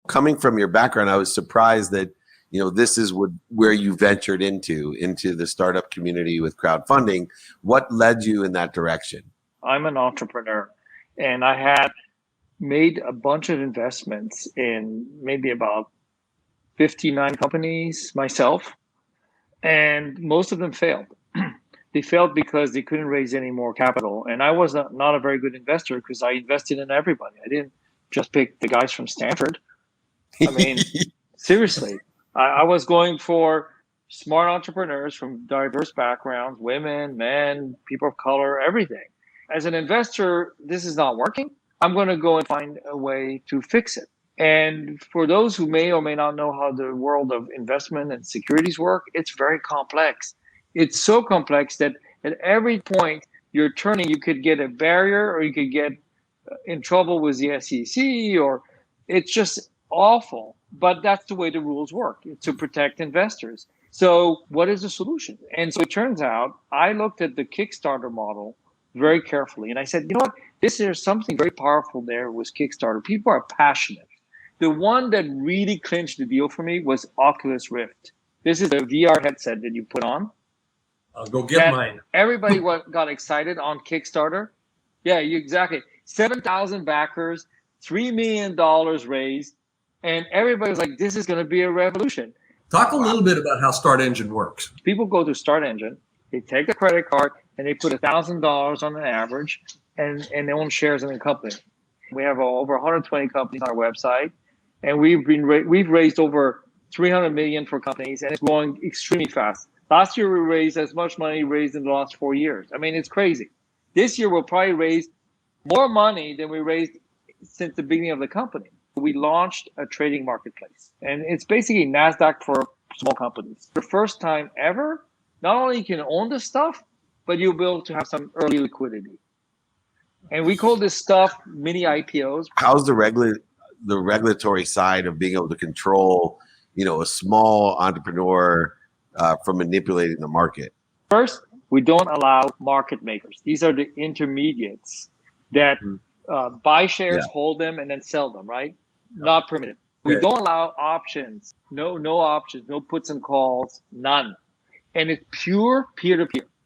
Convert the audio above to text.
Coming from your background, I was surprised that, this is where you ventured into the startup community with crowdfunding. What led you in that direction? I'm an entrepreneur, and I had made a bunch of investments in maybe about 59 companies myself, and most of them failed. They failed because they couldn't raise any more capital. And I was not a very good investor because I invested in everybody. I didn't just pick the guys from Stanford. I mean, seriously, I was going for smart entrepreneurs from diverse backgrounds, women, men, people of color, everything. As an investor, this is not working. I'm going to go and find a way to fix it. And for those who may or may not know how the world of investment and securities work, it's very complex. It's so complex that at every point you're turning, you could get a barrier or you could get in trouble with the SEC, or it's just awful. But that's the way the rules work, to protect investors. So what is the solution? And so it turns out I looked at the Kickstarter model very carefully. And I said, you know what? There's something very powerful there with Kickstarter. People are passionate. The one that really clinched the deal for me was Oculus Rift. This is a VR headset that you put on. I'll go get mine. Everybody got excited on Kickstarter. Yeah, exactly. 7,000 backers, $3 million raised, and everybody was like, this is going to be a revolution. Talk a little bit about how StartEngine works. People go to StartEngine, they take a credit card, and they put $1,000 on an average, and they own shares in the company. We have over 120 companies on our website, and we've raised over 300 million for companies, and it's growing extremely fast. Last year, we raised as much money raised in the last 4 years. I mean, it's crazy. This year, we'll probably raise more money than we raised since the beginning of the company. We launched a trading marketplace, and it's basically NASDAQ for small companies. For the first time ever, not only can you own the stuff, but you'll be able to have some early liquidity. And we call this stuff mini-IPOs. How's the regulatory side of being able to control, a small entrepreneur from manipulating the market? First, we don't allow market makers. These are the intermediates that buy shares, hold them, and then sell them, right? Not permitted. We don't allow options. No options, no puts and calls, none. And it's pure peer-to-peer.